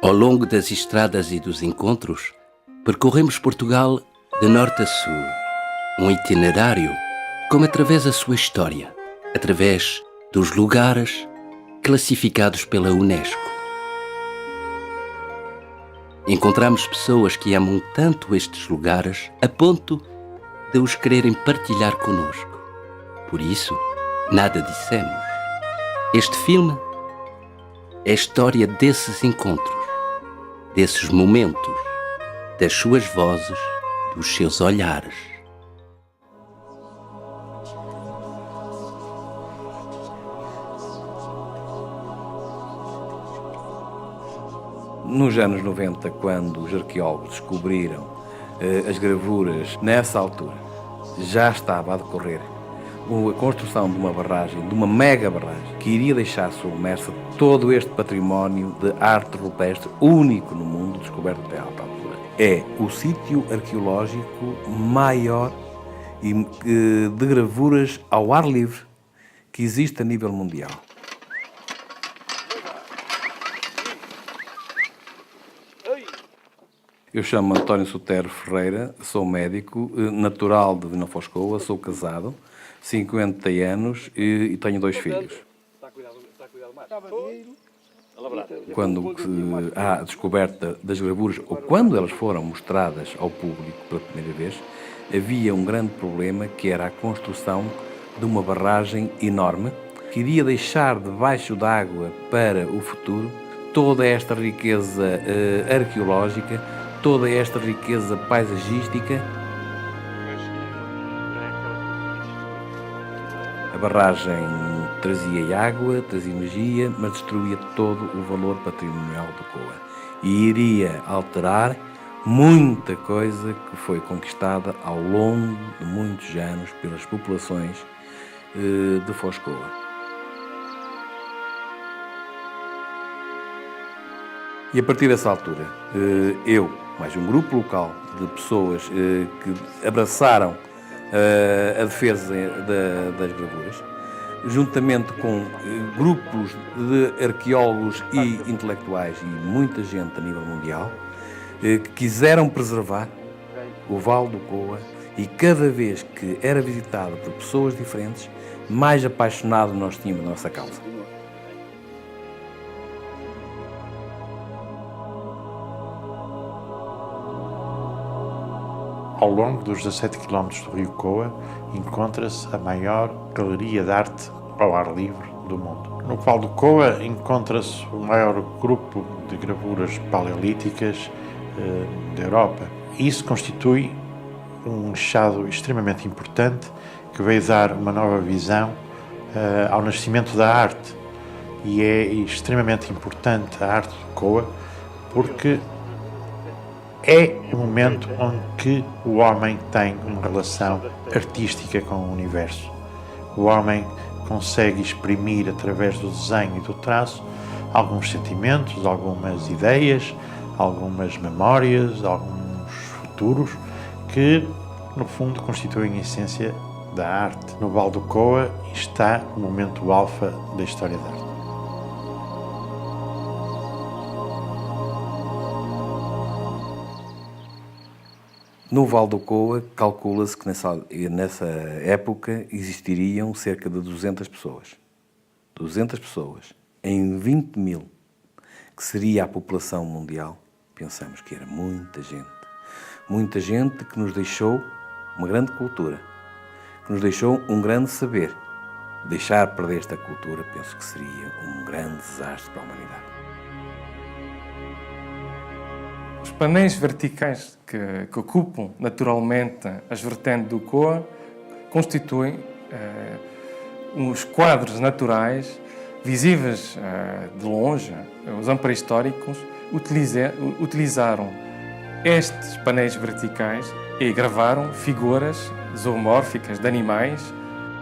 Ao longo das estradas e dos encontros, percorremos Portugal de norte a sul, um itinerário como através a sua história, através dos lugares classificados pela Unesco. Encontramos pessoas que amam tanto estes lugares a ponto de os quererem partilhar conosco. Por isso, nada dissemos. Este filme é a história desses encontros, desses momentos, das suas vozes, dos seus olhares. Nos anos 90, quando os arqueólogos descobriram as gravuras, nessa altura já estava a decorrer a construção de uma barragem, de uma mega barragem, que iria deixar submersa todo este património de arte rupestre único no mundo, descoberto até alta altura. É o sítio arqueológico maior de gravuras ao ar livre que existe a nível mundial. Eu chamo-me António Sotero Ferreira, sou médico, natural de Vila Foscoa, sou casado, 50 anos e tenho 2 filhos. Quando há a descoberta das gravuras, ou quando elas foram mostradas ao público pela primeira vez, havia um grande problema, que era a construção de uma barragem enorme, que iria deixar debaixo d'água para o futuro toda esta riqueza arqueológica, toda esta riqueza paisagística. A barragem trazia água, trazia energia, mas destruía todo o valor patrimonial do Coa. E iria alterar muita coisa que foi conquistada ao longo de muitos anos pelas populações de Foscoa. E a partir dessa altura, eu, mais um grupo local de pessoas que abraçaram a defesa das gravuras, juntamente com grupos de arqueólogos e intelectuais e muita gente a nível mundial, que quiseram preservar o Vale do Coa, e cada vez que era visitado por pessoas diferentes, mais apaixonados nós tínhamos da nossa causa. Ao longo dos 17 km do rio Coa, encontra-se a maior galeria de arte ao ar livre do mundo. No Vale do Coa encontra-se o maior grupo de gravuras paleolíticas da Europa. Isso constitui um achado extremamente importante que veio dar uma nova visão ao nascimento da arte. E é extremamente importante a arte do Coa porque é o momento onde que o homem tem uma relação artística com o universo. O homem consegue exprimir através do desenho e do traço alguns sentimentos, algumas ideias, algumas memórias, alguns futuros que, no fundo, constituem a essência da arte. No Vale do Coa está o momento alfa da história da arte. No Vale do Coa, calcula-se que nessa época existiriam cerca de 200 pessoas. 200 pessoas em 20 mil, que seria a população mundial. Pensamos que era muita gente. Muita gente que nos deixou uma grande cultura, que nos deixou um grande saber. Deixar perder esta cultura, penso que seria um grande desastre para a humanidade. Os painéis verticais que ocupam naturalmente as vertentes do Coa constituem uns quadros naturais visíveis de longe. Os pré-históricos utilizaram estes painéis verticais e gravaram figuras zoomórficas de animais.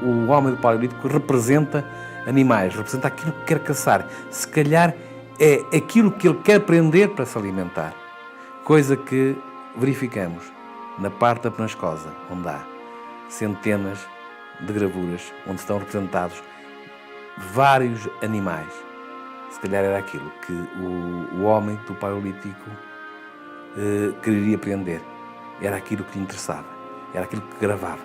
O homem do Paleolítico representa animais, representa aquilo que quer caçar. Se calhar é aquilo que ele quer prender para se alimentar. Coisa que verificamos na parte da Penascosa, onde há centenas de gravuras, onde estão representados vários animais. Se calhar era aquilo que o homem do Paleolítico queria aprender. Era aquilo que lhe interessava, era aquilo que gravava.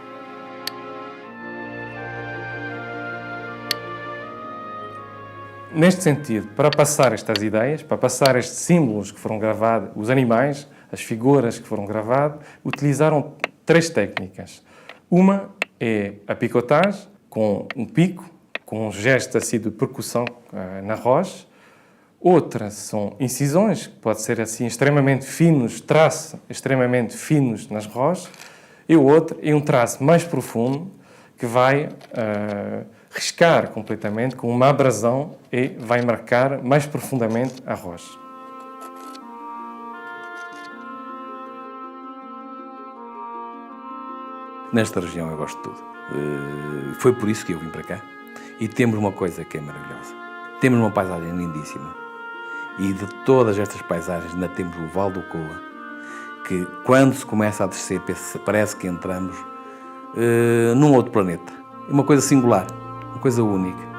Neste sentido, para passar estas ideias, para passar estes símbolos que foram gravados, os animais, as figuras que foram gravadas, utilizaram 3 técnicas. Uma é a picotagem, com um pico, com um gesto assim de percussão na rocha. Outra são incisões, que pode ser assim extremamente finos, traços extremamente finos nas rochas. E o outro é um traço mais profundo, que vai riscar completamente, com uma abrasão, e vai marcar mais profundamente a rocha. Nesta região eu gosto de tudo. Foi por isso que eu vim para cá. E temos uma coisa que é maravilhosa. Temos uma paisagem lindíssima. E de todas estas paisagens ainda temos o Vale do Coa, que quando se começa a descer parece que entramos num outro planeta. É uma coisa singular, uma coisa única.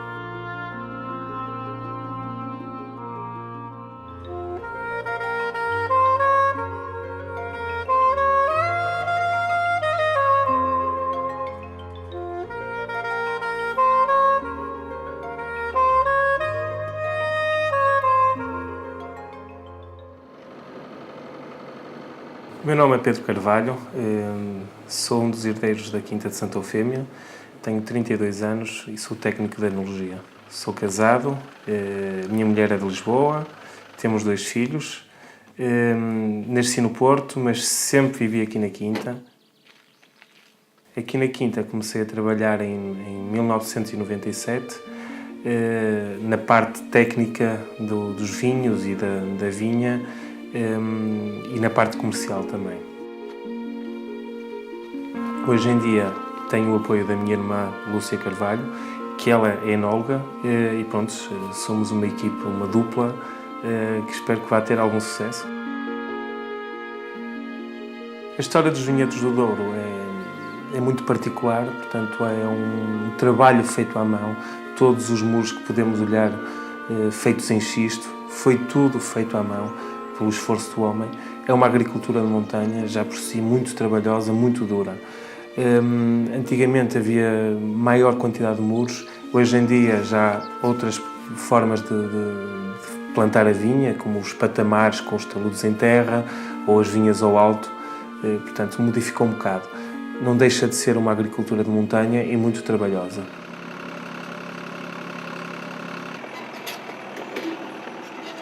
O meu nome é Pedro Carvalho, sou um dos herdeiros da Quinta de Santa Eufémia, tenho 32 anos e sou técnico de enologia. Sou casado, minha mulher é de Lisboa, temos 2 filhos, nasci no Porto, mas sempre vivi aqui na Quinta. Aqui na Quinta comecei a trabalhar em 1997, na parte técnica dos vinhos e da vinha, e na parte comercial também. Hoje em dia tenho o apoio da minha irmã Lúcia Carvalho, que ela é enóloga, e pronto, somos uma equipa, uma dupla, que espero que vá ter algum sucesso. A história dos vinhedos do Douro é muito particular, portanto é um trabalho feito à mão. Todos os muros que podemos olhar feitos em xisto, foi tudo feito à mão, pelo esforço do homem. É uma agricultura de montanha, já por si muito trabalhosa, muito dura. Antigamente havia maior quantidade de muros, hoje em dia já há outras formas de plantar a vinha, como os patamares com os taludes em terra ou as vinhas ao alto, portanto modificou um bocado. Não deixa de ser uma agricultura de montanha e muito trabalhosa.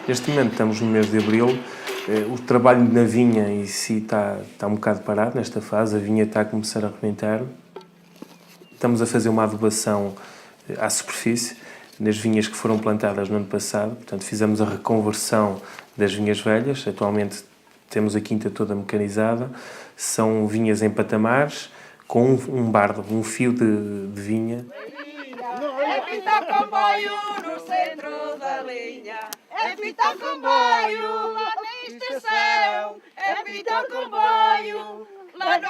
Neste momento estamos no mês de abril, o trabalho na vinha em si está um bocado parado nesta fase, a vinha está a começar a arrebentar. Estamos a fazer uma adubação à superfície, nas vinhas que foram plantadas no ano passado, portanto fizemos a reconversão das vinhas velhas, atualmente temos a quinta toda mecanizada, são vinhas em patamares, com um bardo, um fio de vinha. É pintar comboio no centro da linha, é pintar comboio lá na estação, é pintar comboio lá no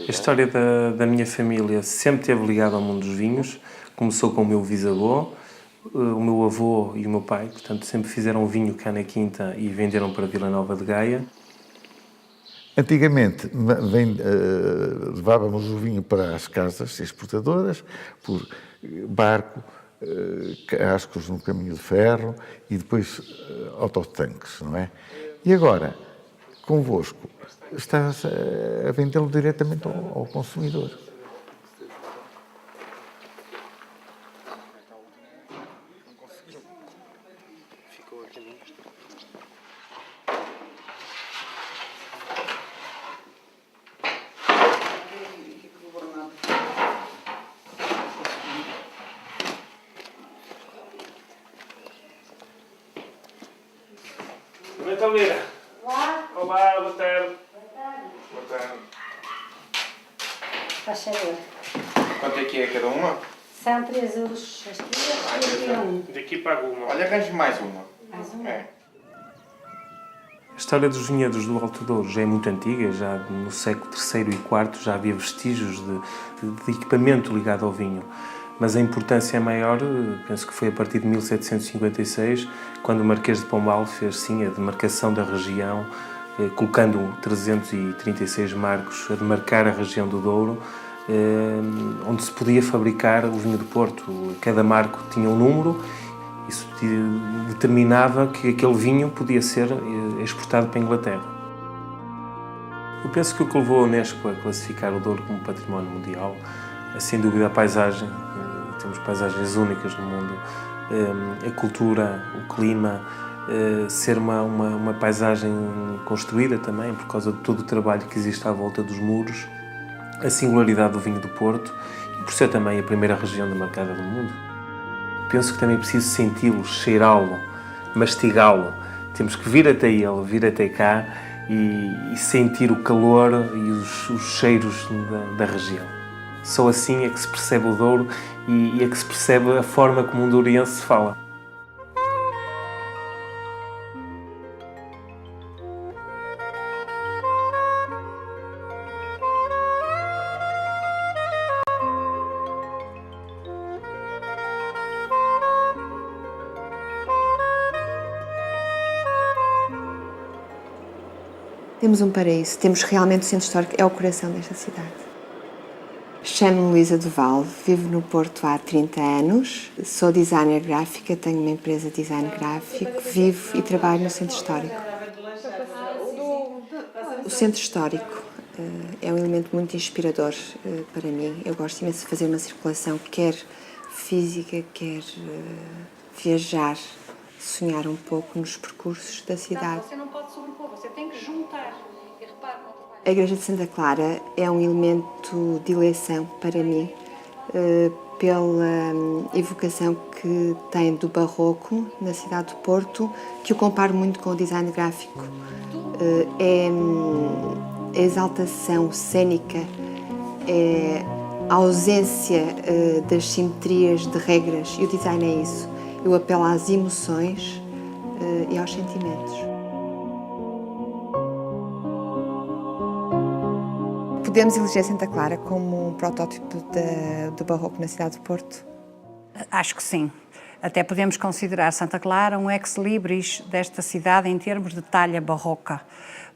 A história da minha família sempre esteve ligada ao mundo dos vinhos. Começou com o meu bisavô, o meu avô e o meu pai, portanto sempre fizeram vinho cá na Quinta e venderam para Vila Nova de Gaia. Antigamente levávamos o vinho para as casas exportadoras por barco, cascos no caminho de ferro e depois autotanques, não é? E agora, convosco, está a vendê-lo diretamente ao consumidor. Natalina. Olá. Olá, boa tarde. Boa tarde. Faz favor. Quanto é que é cada uma? São 3 euros as 3 e aqui é 1. Daqui pago uma. Olha, arranje mais uma. Mais uma? É. A história dos vinhedos do Alto Douro já é muito antiga, já no século III e IV já havia vestígios de equipamento ligado ao vinho. Mas a importância maior, penso que foi a partir de 1756, quando o Marquês de Pombal fez, sim, a demarcação da região, colocando 336 marcos a demarcar a região do Douro, onde se podia fabricar o vinho do Porto. Cada marco tinha um número. Isso determinava que aquele vinho podia ser exportado para a Inglaterra. Eu penso que o que levou a Unesco a classificar o Douro como património mundial é, sem dúvida, a paisagem. Temos paisagens únicas no mundo. A cultura, o clima, ser uma paisagem construída também por causa de todo o trabalho que existe à volta dos muros, a singularidade do vinho do Porto e por ser também a primeira região demarcada do mundo. Penso que também é preciso senti-lo, cheirá-lo, mastigá-lo. Temos que vir até ele, vir até cá e sentir o calor e os cheiros da região. Só assim é que se percebe o Douro e é que se percebe a forma como um douriense fala. Temos um paraíso, temos realmente o centro histórico, é o coração desta cidade. Chamo-me Luísa Duval, vivo no Porto há 30 anos, sou designer gráfica, tenho uma empresa de design gráfico, vivo e trabalho no centro histórico. O centro histórico é um elemento muito inspirador para mim. Eu gosto imenso de fazer uma circulação, quer física, quer viajar, sonhar um pouco nos percursos da cidade. Você não pode sobrepor, você tem que juntar. E repare, a Igreja de Santa Clara é um elemento de eleição para mim, pela evocação que tem do barroco na cidade do Porto, que eu comparo muito com o design gráfico. É a exaltação cênica, é a ausência das simetrias de regras, e o design é isso. Eu apelo às emoções e aos sentimentos. Podemos eleger Santa Clara como um protótipo do barroco na cidade do Porto? Acho que sim. Até podemos considerar Santa Clara um ex-libris desta cidade em termos de talha barroca,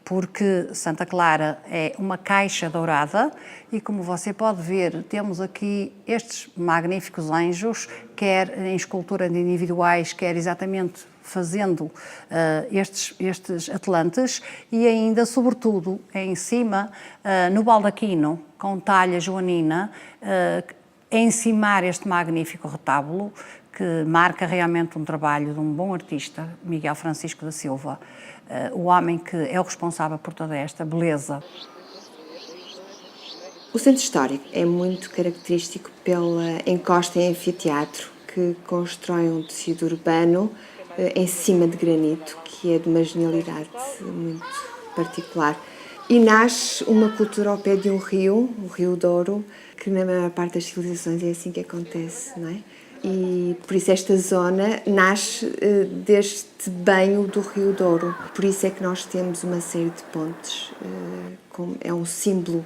porque Santa Clara é uma caixa dourada e, como você pode ver, temos aqui estes magníficos anjos, quer em escultura de individuais, quer exatamente fazendo estes atlantes, e ainda, sobretudo, em cima, no baldaquino, com talha joanina, encimar este magnífico retábulo, que marca realmente um trabalho de um bom artista, Miguel Francisco da Silva, o homem que é o responsável por toda esta beleza. O centro histórico é muito característico pela encosta em anfiteatro, que constrói um tecido urbano em cima de granito, que é de uma genialidade muito particular. E nasce uma cultura ao pé de um rio, o Rio Douro, que na maior parte das civilizações é assim que acontece, não é? E por isso esta zona nasce deste banho do Rio Douro. Por isso é que nós temos uma série de pontes, é um símbolo.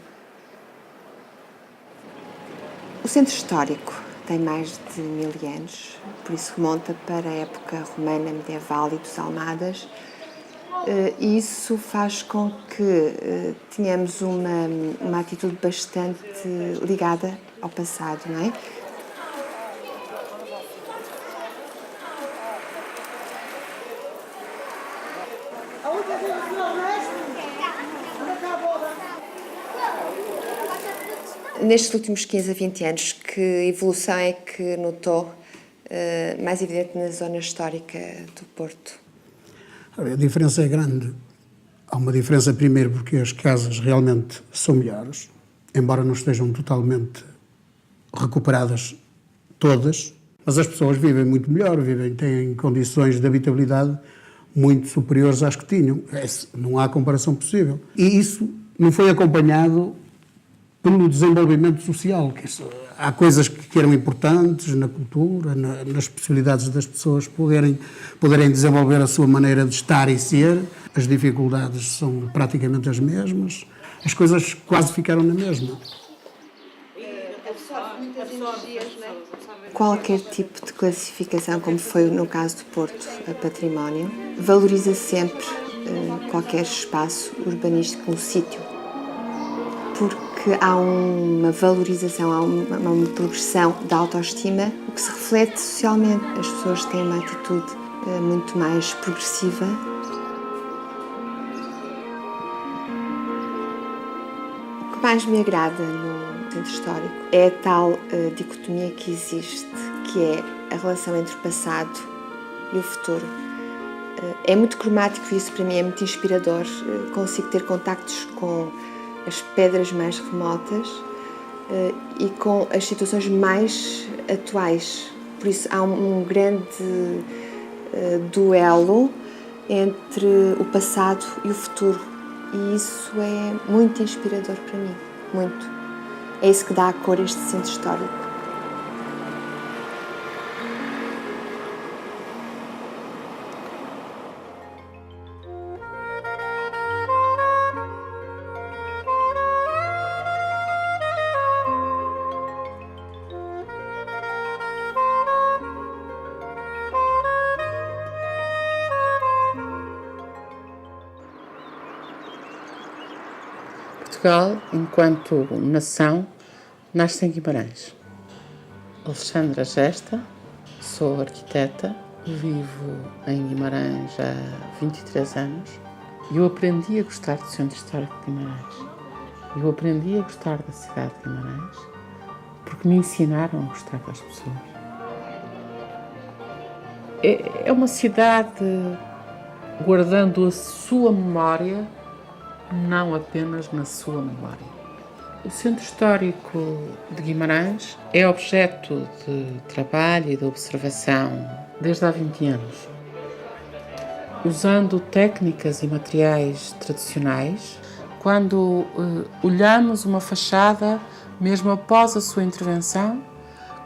O centro histórico tem mais de 1000 anos, por isso remonta para a época romana, medieval e dos Almadas. E isso faz com que tenhamos uma atitude bastante ligada ao passado, não é? Nestes últimos 15 a 20 anos, que evolução é que notou mais evidente na zona histórica do Porto? A diferença é grande. Há uma diferença, primeiro, porque as casas realmente são melhores, embora não estejam totalmente recuperadas todas, mas as pessoas vivem muito melhor, têm condições de habitabilidade muito superiores às que tinham. Não há comparação possível. E isso não foi acompanhado pelo desenvolvimento social. Há coisas que que eram importantes na cultura, nas possibilidades das pessoas poderem desenvolver a sua maneira de estar e ser. As dificuldades são praticamente as mesmas, as coisas quase ficaram na mesma. Qualquer tipo de classificação, como foi no caso do Porto, a património, valoriza sempre qualquer espaço urbanístico, um sítio, porque há uma valorização, há uma progressão da autoestima, o que se reflete socialmente. As pessoas têm uma atitude muito mais progressiva. O que mais me agrada no centro histórico é a tal dicotomia que existe, que é a relação entre o passado e o futuro. É muito cromático e isso para mim é muito inspirador. Consigo ter contactos com as pedras mais remotas e com as situações mais atuais. Por isso há um grande duelo entre o passado e o futuro. E isso é muito inspirador para mim, muito. É isso que dá a cor a este centro histórico. Portugal, enquanto nação, nasce em Guimarães. Alexandra Gesta, sou arquiteta, vivo em Guimarães há 23 anos. Eu aprendi a gostar do Centro Histórico de Guimarães. Eu aprendi a gostar da cidade de Guimarães porque me ensinaram a gostar das pessoas. É uma cidade guardando a sua memória, não apenas na sua memória. O Centro Histórico de Guimarães é objeto de trabalho e de observação desde há 20 anos. Usando técnicas e materiais tradicionais, quando olhamos uma fachada, mesmo após a sua intervenção,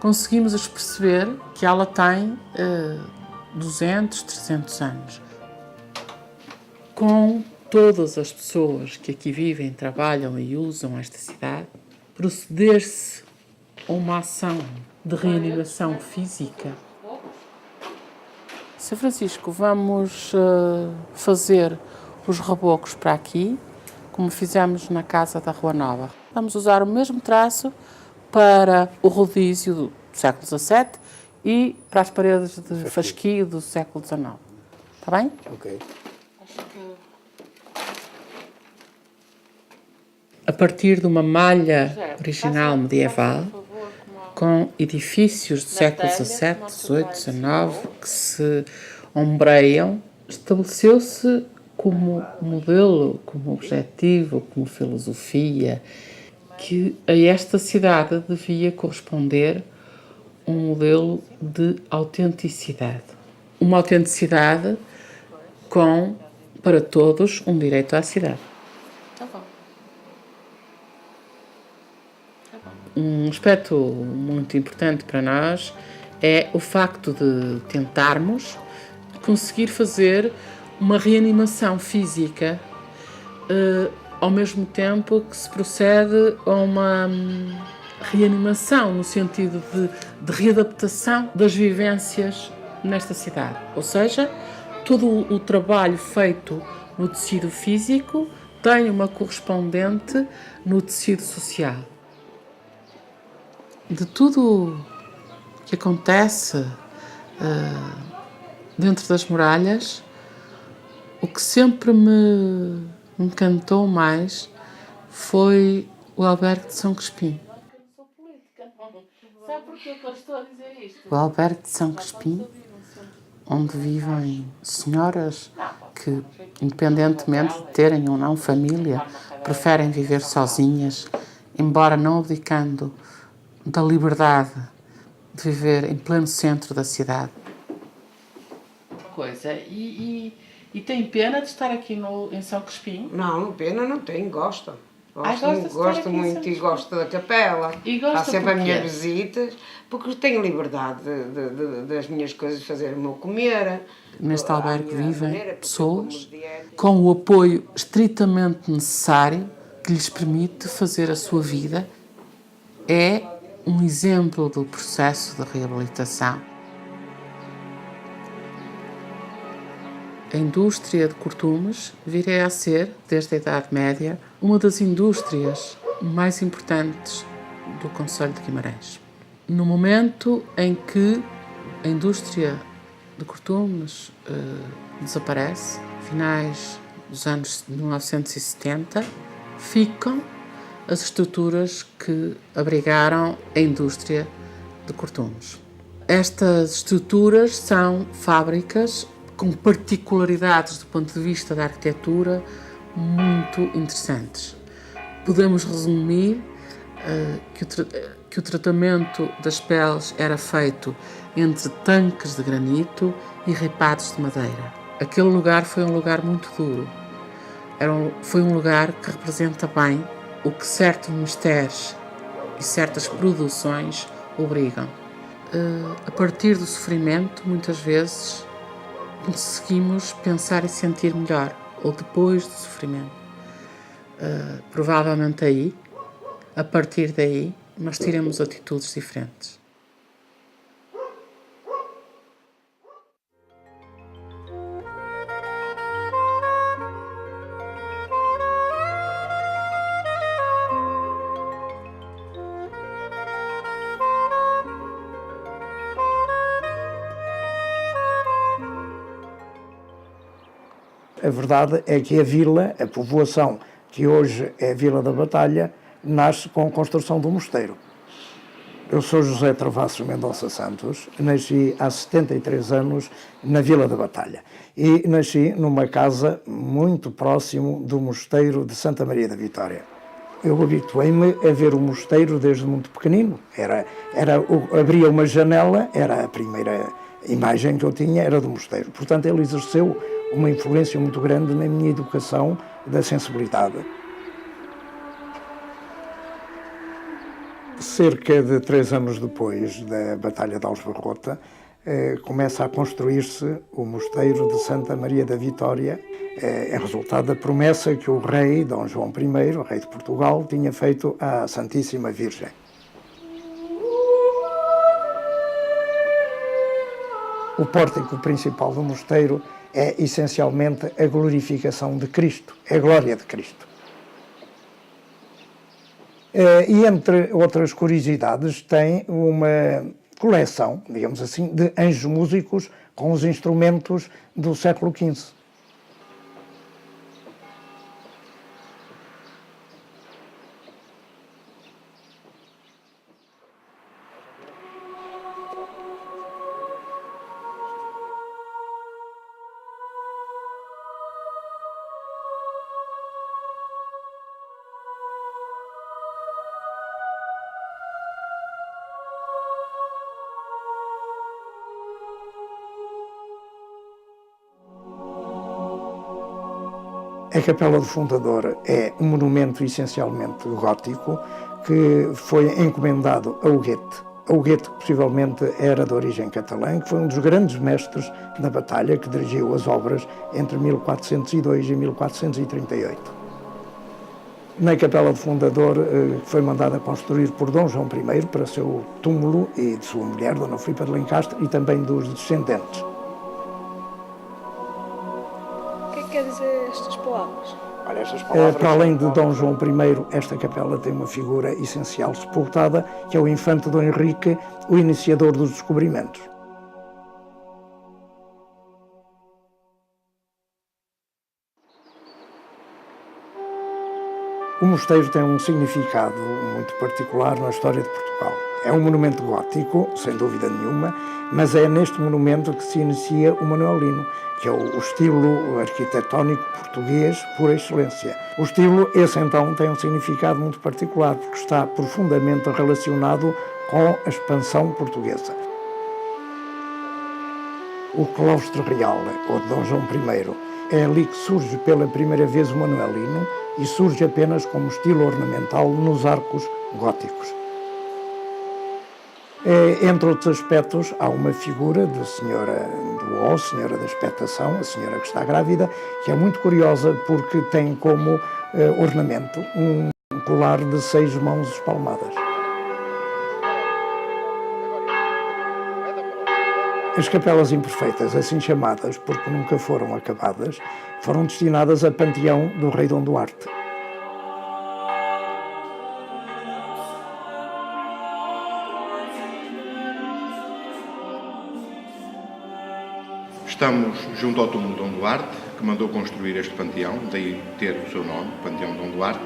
conseguimos perceber que ela tem 200, 300 anos. Com todas as pessoas que aqui vivem, trabalham e usam esta cidade, proceder-se a uma ação de reanimação física. Sr. Francisco, vamos fazer os rebocos para aqui, como fizemos na casa da Rua Nova. Vamos usar o mesmo traço para o rodízio do século XVII e para as paredes de fasquio do século XIX. Está bem? Ok. A partir de uma malha original medieval, com edifícios do século XVII, XVIII, XIX, que se ombreiam, estabeleceu-se como modelo, como objetivo, como filosofia, que a esta cidade devia corresponder um modelo de autenticidade. Uma autenticidade com, para todos, um direito à cidade. Um aspecto muito importante para nós é o facto de tentarmos conseguir fazer uma reanimação física ao mesmo tempo que se procede a uma reanimação no sentido de readaptação das vivências nesta cidade. Ou seja, todo o trabalho feito no tecido físico tem uma correspondente no tecido social. De tudo que acontece dentro das muralhas, o que sempre me encantou mais foi o albergue de São Crispim. Sabe porquê que eu estou a dizer isto? O albergue de São Crispim, onde vivem senhoras que, independentemente de terem ou não família, preferem viver sozinhas, embora não abdicando da liberdade de viver em pleno centro da cidade. Coisa, e tem pena de estar aqui em São Crispim? Não, pena não tem, gosta. Gosto muito e gosto da capela. Há sempre as minhas visitas, porque tenho liberdade das minhas coisas, de fazer o meu comer. Neste albergue vivem pessoas com o apoio estritamente necessário que lhes permite fazer a sua vida. É um exemplo do processo de reabilitação. A indústria de cortumes viria a ser, desde a Idade Média, uma das indústrias mais importantes do concelho de Guimarães. No momento em que a indústria de cortumes desaparece, finais dos anos 1970, ficam as estruturas que abrigaram a indústria de cortumes. Estas estruturas são fábricas com particularidades do ponto de vista da arquitetura muito interessantes. Podemos resumir que o tratamento das peles era feito entre tanques de granito e ripados de madeira. Aquele lugar foi um lugar muito duro. Foi um lugar que representa bem o que certos mistérios e certas produções obrigam. A partir do sofrimento, muitas vezes, conseguimos pensar e sentir melhor, ou depois do sofrimento. Provavelmente aí, a partir daí, nós teremos atitudes diferentes. A verdade é que a vila, a povoação, que hoje é a Vila da Batalha, nasce com a construção do mosteiro. Eu sou José Travassos Mendonça Santos, nasci há 73 anos na Vila da Batalha e nasci numa casa muito próximo do mosteiro de Santa Maria da Vitória. Eu habituei-me a ver o mosteiro desde muito pequenino. Abria uma janela, era a primeira imagem que eu tinha, era do mosteiro. Portanto, ele exerceu uma influência muito grande na minha educação da sensibilidade. Cerca de 3 anos depois da Batalha de Aljubarrota, começa a construir-se o mosteiro de Santa Maria da Vitória, em resultado da promessa que o rei Dom João I, o rei de Portugal, tinha feito à Santíssima Virgem. O pórtico principal do mosteiro é essencialmente a glorificação de Cristo, é a glória de Cristo. E entre outras curiosidades tem uma coleção, digamos assim, de anjos músicos com os instrumentos do século XV. A Capela do Fundador é um monumento essencialmente gótico que foi encomendado a Huguete. A Huguete, que possivelmente era de origem catalã, que foi um dos grandes mestres da batalha, que dirigiu as obras entre 1402 e 1438. Na Capela do Fundador foi mandada construir por Dom João I para seu túmulo e de sua mulher, Dona Filipa de Lencastre, e também dos descendentes. O que é que quer dizer estas palavras? Olha, estas palavras... Para além de Dom João I, esta capela tem uma figura essencial sepultada, que é o infante Dom Henrique, o iniciador dos descobrimentos. O mosteiro tem um significado muito particular na história de Portugal. É um monumento gótico, sem dúvida nenhuma, mas é neste monumento que se inicia o manuelino, que é o estilo arquitetónico português por excelência. O estilo, esse então, tem um significado muito particular, porque está profundamente relacionado com a expansão portuguesa. O claustro real, ou de Dom João I, É ali que surge pela primeira vez o manuelino e surge apenas como estilo ornamental nos arcos góticos. Entre outros aspectos, há uma figura de Senhora do Ó, Senhora da Expectação, a Senhora que está grávida, que é muito curiosa porque tem como ornamento um colar de 6 mãos espalmadas. As capelas imperfeitas, assim chamadas porque nunca foram acabadas, foram destinadas a panteão do rei Dom Duarte. Estamos junto ao túmulo de Dom Duarte, que mandou construir este panteão, daí ter o seu nome, Panteão Dom Duarte.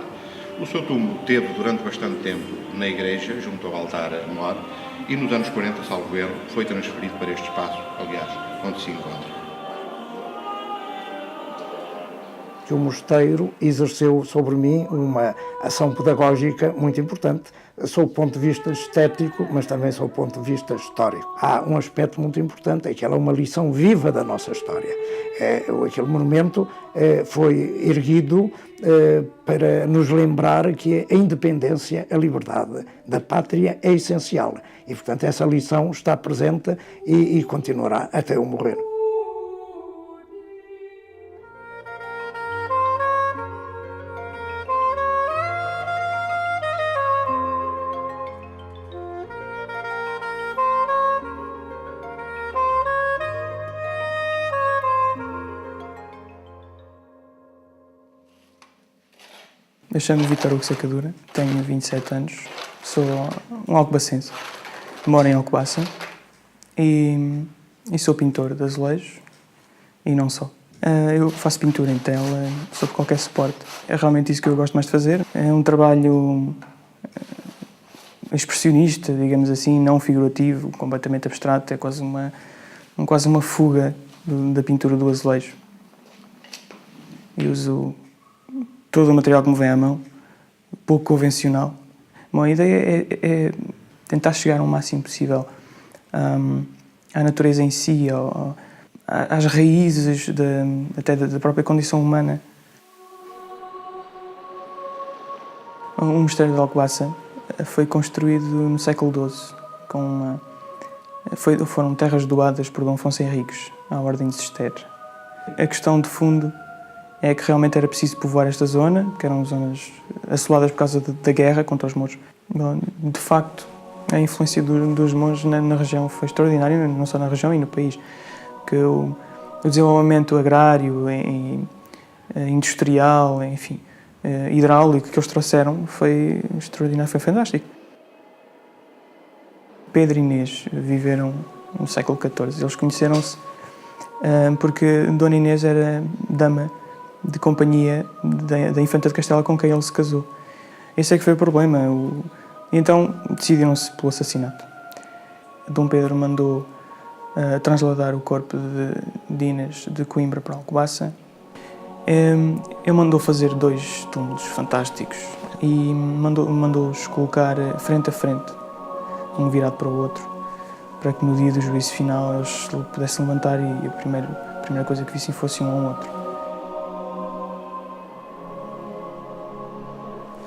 O seu túmulo teve durante bastante tempo na igreja, junto ao altar-mor, e nos anos 40, salvo erro, foi transferido para este espaço, aliás, onde se encontra. Que o mosteiro exerceu sobre mim uma ação pedagógica muito importante, sob o ponto de vista estético, mas também sob o ponto de vista histórico. Há um aspecto muito importante, é que ela é uma lição viva da nossa história. Aquele monumento foi erguido para nos lembrar que a independência, a liberdade da pátria é essencial. E, portanto, essa lição está presente e continuará até eu morrer. Eu chamo-me Vítor Hugo Sacadura, tenho 27 anos, sou um alcobacense, moro em Alcobaça e sou pintor de azulejos e não só. Eu faço pintura em tela, sobre qualquer suporte. É realmente isso que eu gosto mais de fazer. É um trabalho expressionista, digamos assim, não figurativo, completamente abstrato, é quase uma fuga da pintura do azulejo. Eu uso todo o material que me vem à mão, pouco convencional. Bom, a ideia é tentar chegar ao máximo possível à natureza em si, às raízes até da própria condição humana. O Mosteiro de Alcobaça foi construído no século XII, foram terras doadas por Dom Afonso Henriques, à Ordem de Cister. A questão de fundo é que realmente era preciso povoar esta zona, que eram zonas assoladas por causa da guerra contra os mouros. De facto, a influência dos mouros na região foi extraordinária, não só na região e no país. Que o desenvolvimento agrário, industrial, enfim, hidráulico que eles trouxeram foi extraordinário, foi fantástico. Pedro e Inês viveram no século XIV. Eles conheceram-se porque Dona Inês era dama de companhia da Infanta de Castela com quem ele se casou. Esse é que foi o problema. Então decidiram-se pelo assassinato. Dom Pedro mandou trasladar o corpo de Inês de Coimbra para Alcobaça. Ele mandou fazer 2 túmulos fantásticos e mandou-os colocar frente a frente, um virado para o outro, para que no dia do juízo final eles pudessem levantar e a primeira coisa que vissem fosse um ao outro.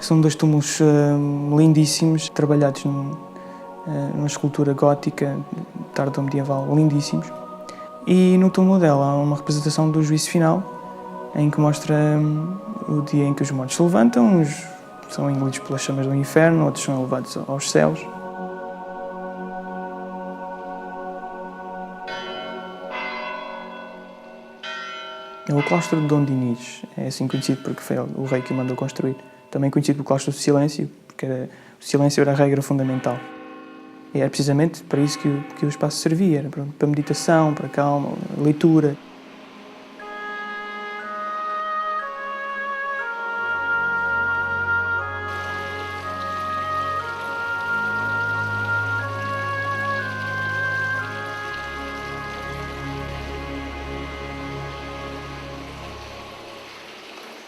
São 2 túmulos lindíssimos, trabalhados numa escultura gótica, tardo-medieval, lindíssimos. E no túmulo dela há uma representação do juízo final, em que mostra o dia em que os mortos se levantam, uns são engolidos pelas chamas do inferno, outros são elevados aos céus. É o claustro de Dom Dinis, é assim conhecido porque foi o rei que o mandou construir. Também conhecido pelo claustro do silêncio, porque o silêncio era a regra fundamental. E era precisamente para isso que o espaço servia, era para meditação, para calma, leitura.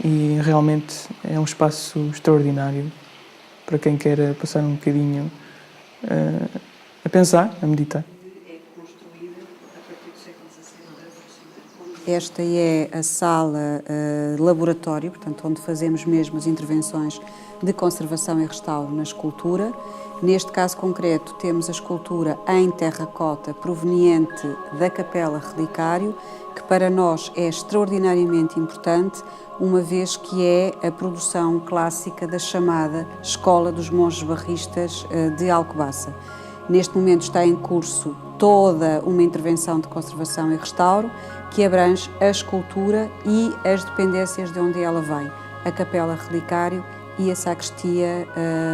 E realmente é um espaço extraordinário para quem quer passar um bocadinho a pensar, a meditar. É construída a partir do século XVI. Esta é a sala laboratório, portanto, onde fazemos mesmo as intervenções de conservação e restauro na escultura. Neste caso concreto, temos a escultura em terracota proveniente da Capela Relicário, que para nós é extraordinariamente importante, uma vez que é a produção clássica da chamada Escola dos Monges Barristas de Alcobaça. Neste momento está em curso toda uma intervenção de conservação e restauro que abrange a escultura e as dependências de onde ela vem, a Capela Relicário e a Sacristia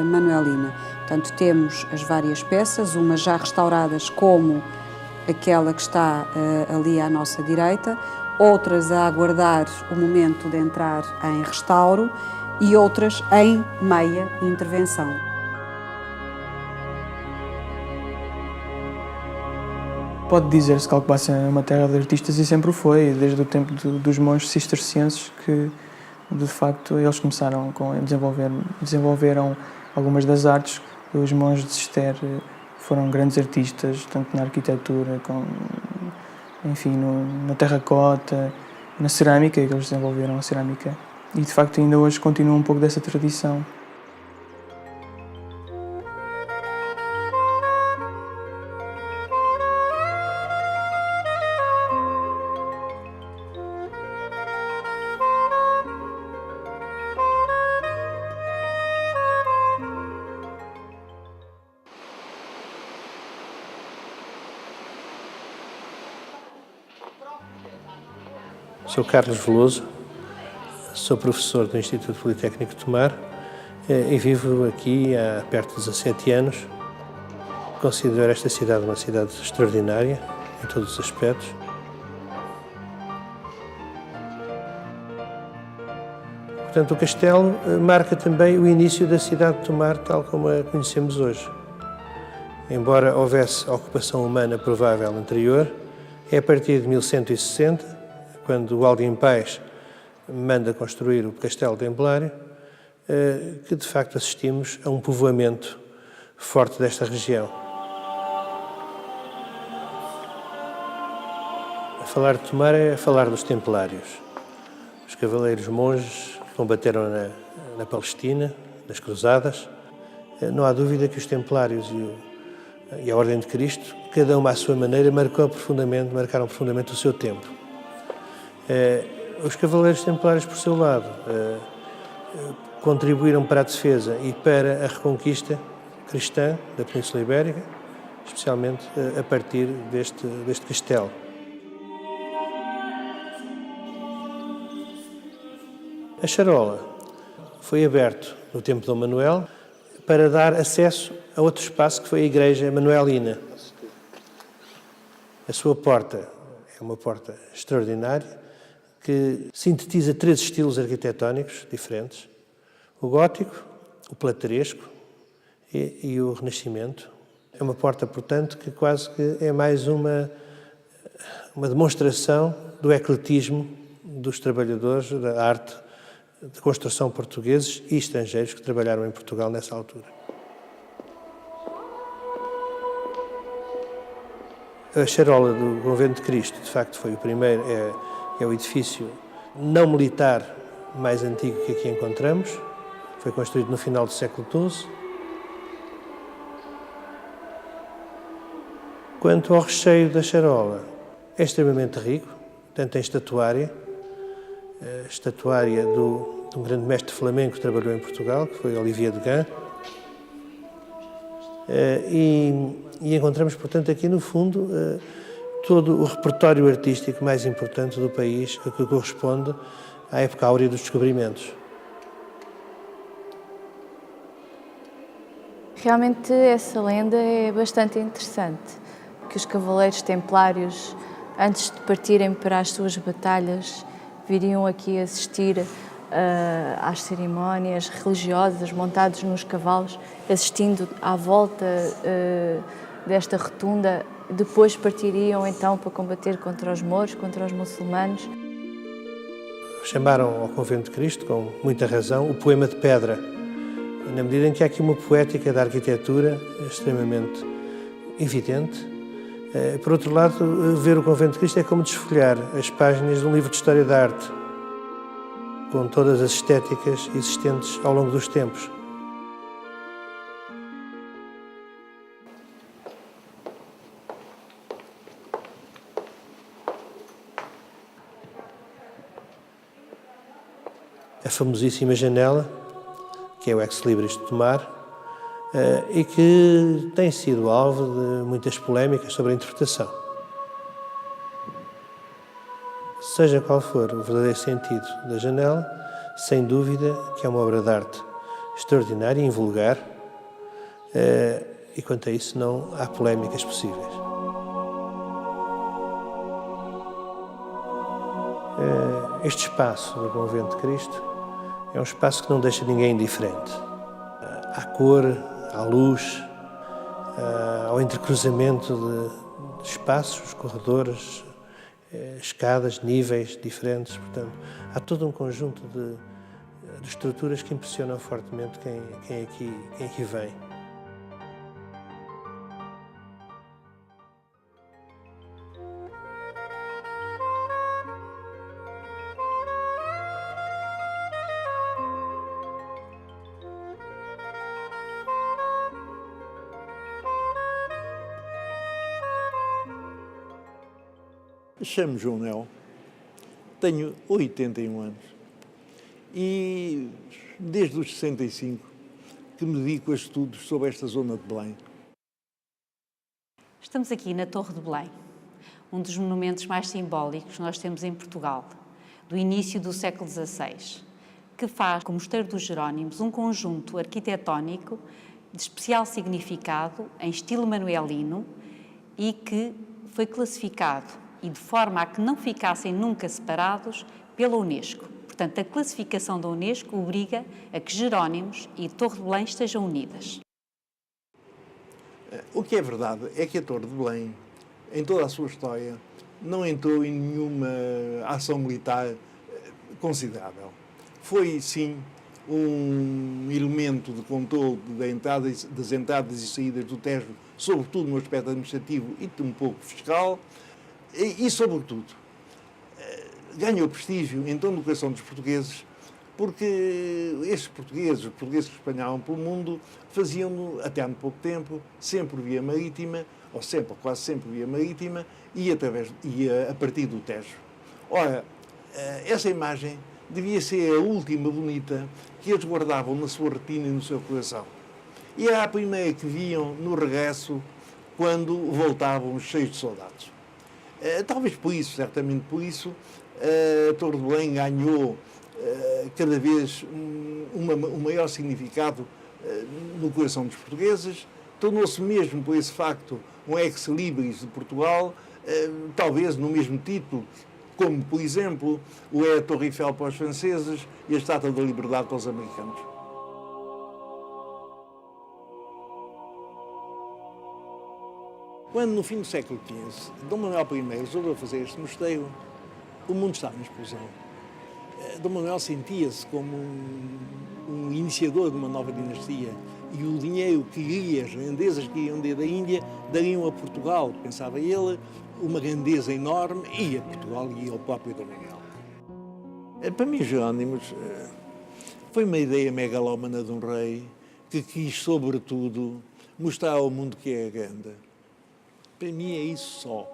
Manuelina. Portanto, temos as várias peças, umas já restauradas como aquela que está ali à nossa direita, outras a aguardar o momento de entrar em restauro e outras em meia intervenção. Pode dizer-se que Alcobaça é uma terra de artistas e sempre o foi, desde o tempo dos monges cistercienses, que de facto eles começaram desenvolveram algumas das artes. Os monges de Cister foram grandes artistas, tanto na arquitetura, enfim, na terracota, na cerâmica, que eles desenvolveram a cerâmica. E de facto ainda hoje continua um pouco dessa tradição. Sou Carlos Veloso, sou professor do Instituto Politécnico de Tomar e vivo aqui há perto de 17 anos. Considero esta cidade uma cidade extraordinária em todos os aspectos. Portanto, o castelo marca também o início da cidade de Tomar, tal como a conhecemos hoje. Embora houvesse ocupação humana provável anterior, é a partir de 1160, quando o Aldim Paes manda construir o Castelo Templário, que de facto assistimos a um povoamento forte desta região. A falar de Tomar é a falar dos Templários, os cavaleiros monges que combateram na Palestina, nas Cruzadas. Não há dúvida que os Templários e a Ordem de Cristo, cada uma à sua maneira, marcaram profundamente o seu tempo. Os cavaleiros templários, por seu lado, contribuíram para a defesa e para a reconquista cristã da Península Ibérica, especialmente a partir deste castelo. A charola foi aberto no tempo de Dom Manuel para dar acesso a outro espaço que foi a Igreja Manuelina. A sua porta é uma porta extraordinária, que sintetiza 3 estilos arquitetónicos diferentes: o gótico, o plateresco e o renascimento. É uma porta, portanto, que quase que é mais uma demonstração do ecletismo dos trabalhadores da arte de construção portugueses e estrangeiros que trabalharam em Portugal nessa altura. A charola do Convento de Cristo, de facto, foi o primeiro, é o edifício não militar mais antigo que aqui encontramos. Foi construído no final do século XII. Quanto ao recheio da charola, é extremamente rico, tanto em estatuária, a estatuária de um grande mestre flamenco que trabalhou em Portugal, que foi Olivier de Gand. E encontramos, portanto, aqui no fundo todo o repertório artístico mais importante do país, que corresponde à época áurea dos descobrimentos. Realmente essa lenda é bastante interessante, que os cavaleiros templários, antes de partirem para as suas batalhas, viriam aqui assistir às cerimónias religiosas, montados nos cavalos, assistindo à volta desta rotunda. Depois partiriam então para combater contra os mouros, contra os muçulmanos. Chamaram ao Convento de Cristo, com muita razão, o poema de pedra, na medida em que há aqui uma poética da arquitetura extremamente evidente Por outro lado, ver o Convento de Cristo é como desfolhar as páginas de um livro de História da Arte, com todas as estéticas existentes ao longo dos tempos. A famosíssima janela, que é o Ex Libris de Tomar, e que tem sido alvo de muitas polémicas sobre a interpretação. Seja qual for o verdadeiro sentido da janela, sem dúvida que é uma obra de arte extraordinária e invulgar, e quanto a isso não há polémicas possíveis. Este espaço do Convento de Cristo é um espaço que não deixa ninguém indiferente. À cor, à luz, ao entrecruzamento de espaços, corredores, escadas, níveis diferentes. Portanto, há todo um conjunto de estruturas que impressionam fortemente quem aqui vem. Chamo-me João Nel, tenho 81 anos e desde os 65 que me dedico a estudos sobre esta zona de Belém. Estamos aqui na Torre de Belém, um dos monumentos mais simbólicos que nós temos em Portugal, do início do século XVI, que faz com o Mosteiro dos Jerónimos um conjunto arquitetónico de especial significado em estilo manuelino e que foi classificado e de forma a que não ficassem nunca separados pela Unesco. Portanto, a classificação da Unesco obriga a que Jerónimos e Torre de Belém estejam unidas. O que é verdade é que a Torre de Belém, em toda a sua história, não entrou em nenhuma ação militar considerável. Foi, sim, um elemento de controle das entradas e saídas do Tejo, sobretudo no aspecto administrativo e um pouco fiscal, e sobretudo, ganhou prestígio em torno do coração dos portugueses, porque estes portugueses, os portugueses que espalhavam pelo mundo, faziam-no, até há muito pouco tempo, sempre via marítima, ou quase sempre via marítima, e a partir do Tejo. Ora, essa imagem devia ser a última bonita que eles guardavam na sua retina e no seu coração. E era a primeira que viam no regresso, quando voltavam cheios de soldados. Talvez por isso, certamente por isso, a Torre de Belém ganhou cada vez um maior significado no coração dos portugueses, tornou-se mesmo por esse facto um ex-libris de Portugal, talvez no mesmo título, como, por exemplo, a Torre Eiffel para os franceses e a Estátua da Liberdade para os americanos. Quando, no fim do século XV, Dom Manuel I resolveu fazer este mosteiro, o mundo estava em explosão. Dom Manuel sentia-se como um iniciador de uma nova dinastia e o dinheiro que iria, as grandezas que iam da Índia, dariam a Portugal, pensava ele, uma grandeza enorme, e a Portugal e ao próprio Dom Manuel. Para mim, Jerónimos, foi uma ideia megalómana de um rei que quis, sobretudo, mostrar ao mundo que é grande. Para mim é isso só.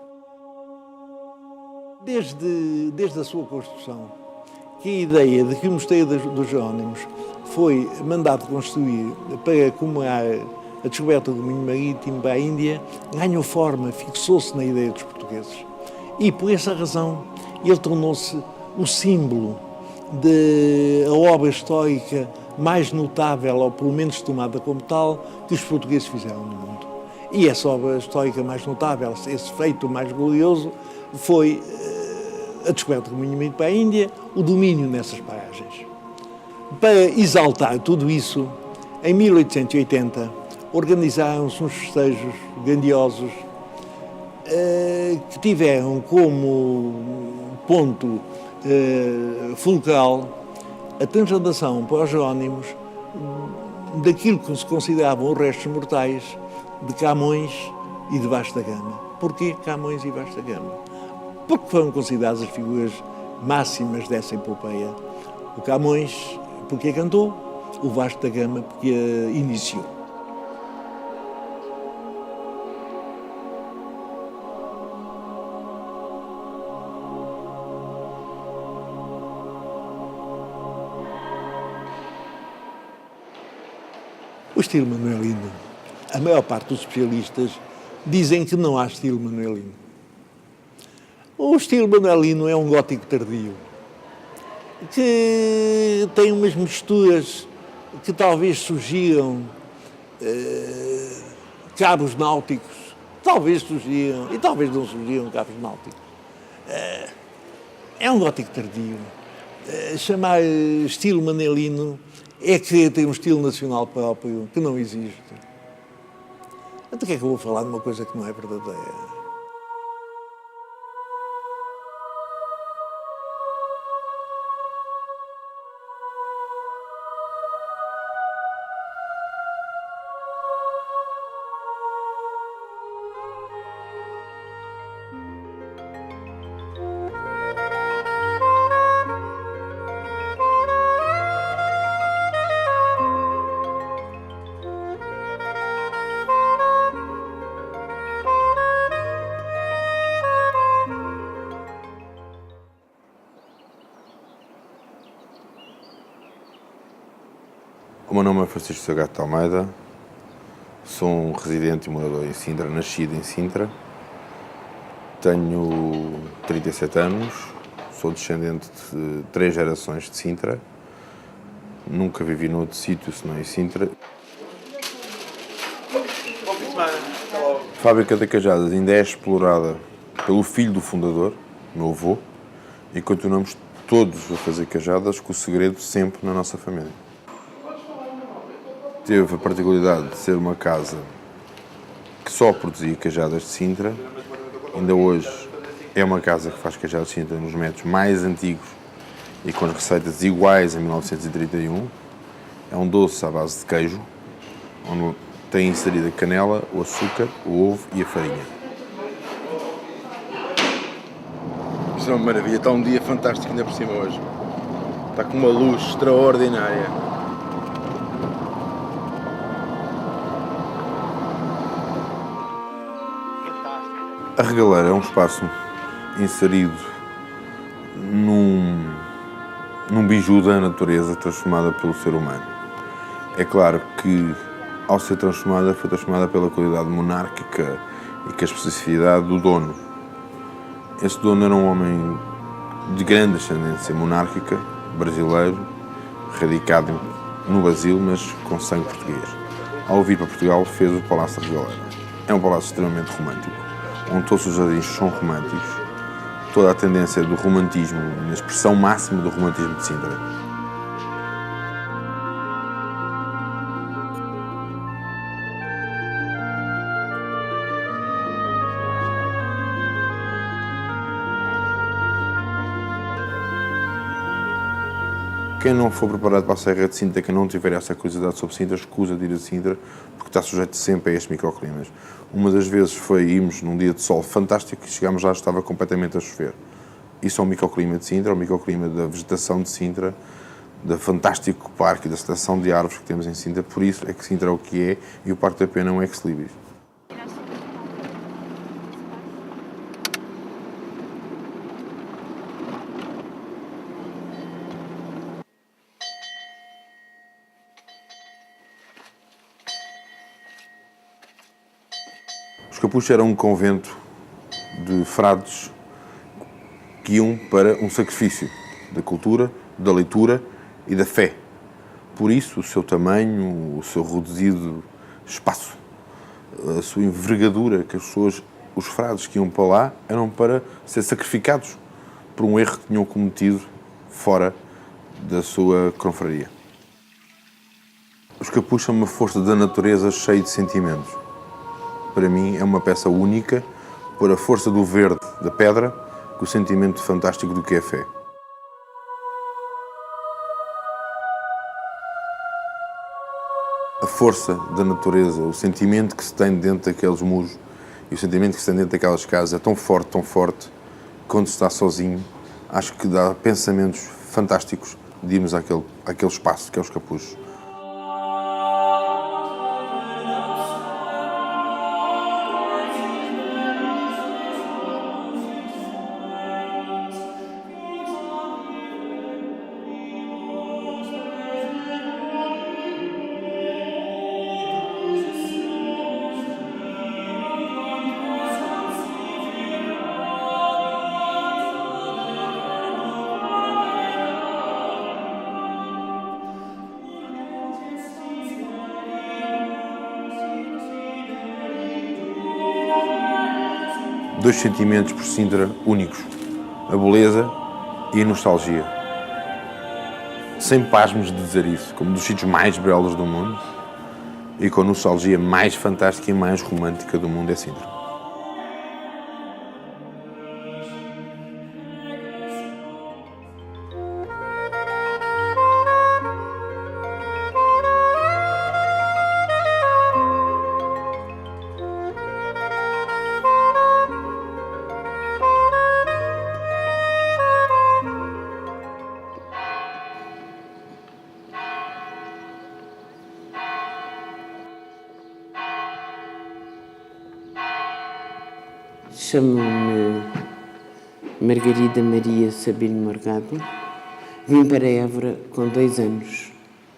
Desde a sua construção, que a ideia de que o Mosteiro dos Jerónimos foi mandado construir para comemorar a descoberta do domínio marítimo para a Índia, ganhou forma, fixou-se na ideia dos portugueses. E, por essa razão, ele tornou-se o símbolo da obra histórica mais notável, ou pelo menos tomada como tal, que os portugueses fizeram no mundo. E essa obra histórica mais notável, esse feito mais glorioso, foi a descoberta do domínio para a Índia, o domínio nessas paragens. Para exaltar tudo isso, em 1880, organizaram-se uns festejos grandiosos que tiveram como ponto fulcral a transladação para os Jerónimos daquilo que se consideravam os restos mortais de Camões e de Vasco da Gama. Porquê Camões e Vasta Gama? Porque foram consideradas as figuras máximas dessa epopeia. O Camões, porque a cantou, o Vasta Gama, porque a iniciou. O estilo manuelino, a maior parte dos especialistas dizem que não há estilo manuelino. O estilo manuelino é um gótico tardio, que tem umas misturas que talvez surgiam cabos náuticos, talvez surgiam e talvez não surgiam cabos náuticos. É um gótico tardio. Chamar estilo manuelino é que tem um estilo nacional próprio que não existe. Então, o que é que eu vou falar de uma coisa que não é verdadeira? O meu nome é Francisco Sagato de Almeida, sou um residente e morador em Sintra, nascido em Sintra, tenho 37 anos, sou descendente de 3 gerações de Sintra, nunca vivi noutro sítio senão em Sintra. A fábrica de cajadas ainda é explorada pelo filho do fundador, meu avô, e continuamos todos a fazer cajadas com o segredo sempre na nossa família. Teve a particularidade de ser uma casa que só produzia cajadas de Sintra. Ainda hoje é uma casa que faz cajadas de Sintra nos métodos mais antigos e com as receitas iguais a 1931. É um doce à base de queijo, onde tem inserida a canela, o açúcar, o ovo e a farinha. Isto é uma maravilha, está um dia fantástico ainda por cima hoje. Está com uma luz extraordinária. A regaleira é um espaço inserido num biju da natureza transformada pelo ser humano. É claro que, ao ser transformada, foi transformada pela qualidade monárquica e com a especificidade do dono. Este dono era um homem de grande ascendência monárquica, brasileiro, radicado no Brasil, mas com sangue português. Ao vir para Portugal, fez o Palácio da Regaleira. É um palácio extremamente romântico, onde todos os jardins são românticos, toda a tendência do romantismo, na expressão máxima do romantismo de Sintra. Quem não for preparado para a Serra de Sintra, quem não tiver essa curiosidade sobre Sintra, escusa de ir a Sintra, porque está sujeito sempre a estes microclimas. Uma das vezes irmos num dia de sol fantástico e chegámos lá e estava completamente a chover. Isso é um microclima de Sintra, é um microclima da vegetação de Sintra, do fantástico parque e da seleção de árvores que temos em Sintra. Por isso é que Sintra é o que é e o Parque da Pena é um ex-libris. Os Capuchos eram um convento de frades que iam para um sacrifício da cultura, da leitura e da fé. Por isso, o seu tamanho, o seu reduzido espaço, a sua envergadura, que as pessoas, os frades que iam para lá, eram para ser sacrificados por um erro que tinham cometido fora da sua confraria. Os Capuchos são uma força da natureza cheia de sentimentos. Para mim, é uma peça única por a força do verde da pedra com o sentimento fantástico do que é fé. A força da natureza, o sentimento que se tem dentro daqueles muros E o sentimento que se tem dentro daquelas casas é tão forte, que quando se está sozinho, acho que dá pensamentos fantásticos de irmos àquele espaço que é os Capuzes. Dois sentimentos por Sintra únicos, a beleza e a nostalgia. Sem pasmos de dizer isso, como dos sítios mais belos do mundo e com a nostalgia mais fantástica e mais romântica do mundo é Sintra. Chamo-me Margarida Maria Sabino Morgado. Vim para Évora com 2 anos.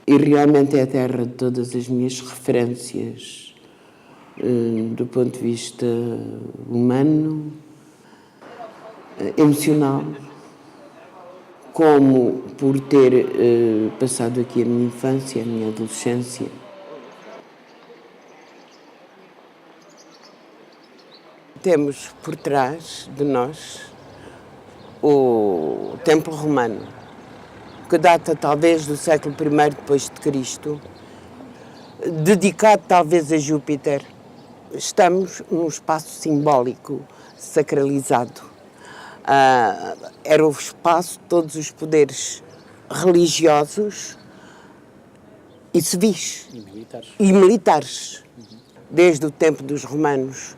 E realmente é a terra de todas as minhas referências, do ponto de vista humano, emocional, como por ter passado aqui a minha infância, a minha adolescência. Temos por trás de nós o Templo Romano, que data talvez do século I depois de Cristo, dedicado talvez a Júpiter. Estamos num espaço simbólico, sacralizado. Era o espaço de todos os poderes religiosos e civis. E militares. Desde o tempo dos romanos.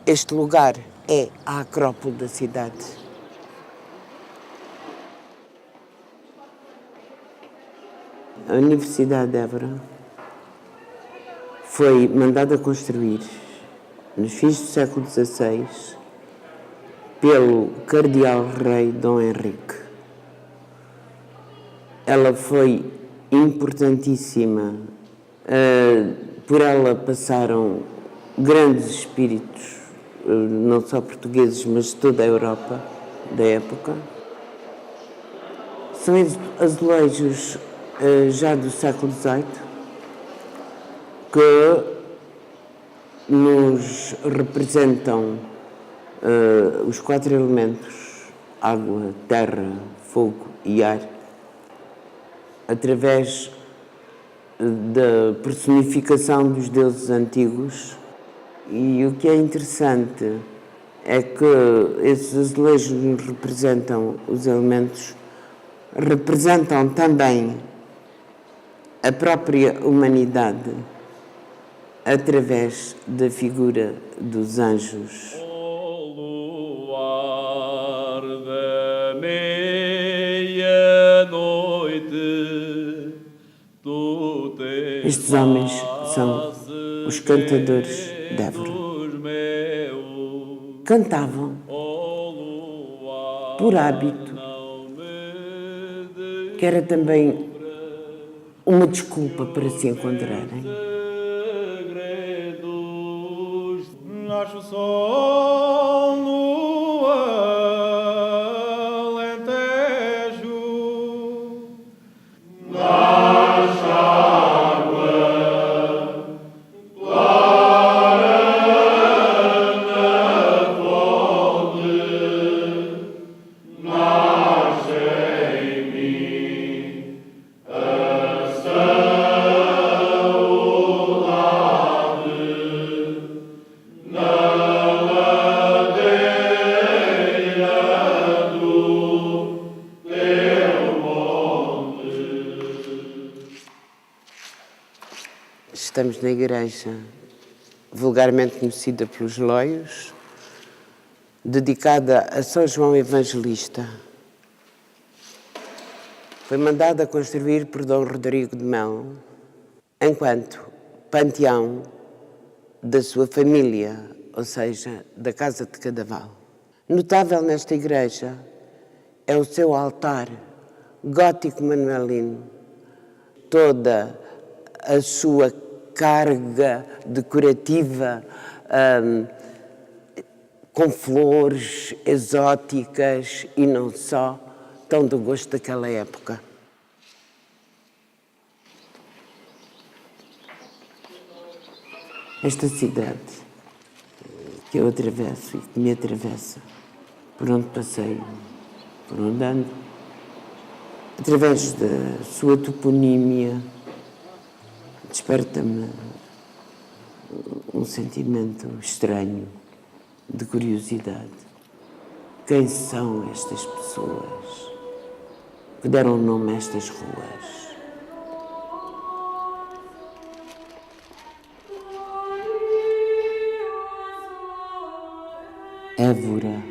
Este lugar é a Acrópole da cidade. A Universidade de Évora foi mandada construir nos fins do século XVI pelo cardeal-rei Dom Henrique. Ela foi importantíssima. Por ela passaram grandes espíritos, não só portugueses, mas de toda a Europa da época. São azulejos já do século XVIII que nos representam os 4 elementos, água, terra, fogo e ar, através da personificação dos deuses antigos. E o que é interessante é que esses azulejos nos representam os elementos, representam também a própria humanidade através da figura dos anjos. Estes homens são os cantadores de Évora. Cantavam por hábito, que era também uma desculpa para se encontrarem. Nasce o sol no Alentejo, nasce água clara na fonte, nasce em mim a saudade. Na ladeira do teu monte. Estamos na igreja vulgarmente conhecida pelos loios, dedicada a São João Evangelista. Foi mandada construir por Dom Rodrigo de Mão, enquanto panteão da sua família, ou seja, da Casa de Cadaval. Notável nesta igreja é o seu altar gótico manuelino, toda a sua carga decorativa com flores exóticas e não só, tão do gosto daquela época. Esta cidade que eu atravesso e que me atravessa, por onde passeio, por onde ando, através da sua toponímia, desperta-me um sentimento estranho de curiosidade. Quem são estas pessoas que deram nome a estas ruas? Évora,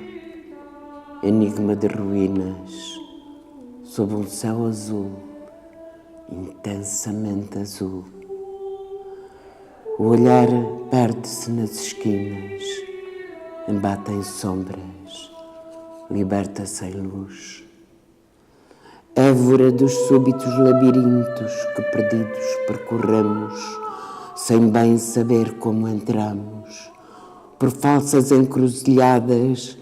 enigma de ruínas, sob um céu azul, intensamente azul. O olhar perde-se nas esquinas, embatem sombras, liberta-se em luz. Évora dos súbitos labirintos que perdidos percorremos, sem bem saber como entramos, por falsas encruzilhadas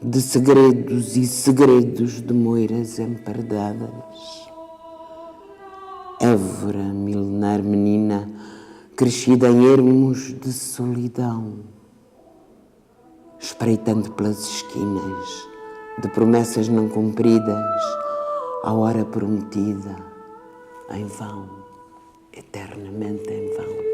de segredos e segredos de moiras empardadas. Évora, milenar menina, crescida em ermos de solidão, espreitando pelas esquinas de promessas não cumpridas, à hora prometida, em vão, eternamente em vão.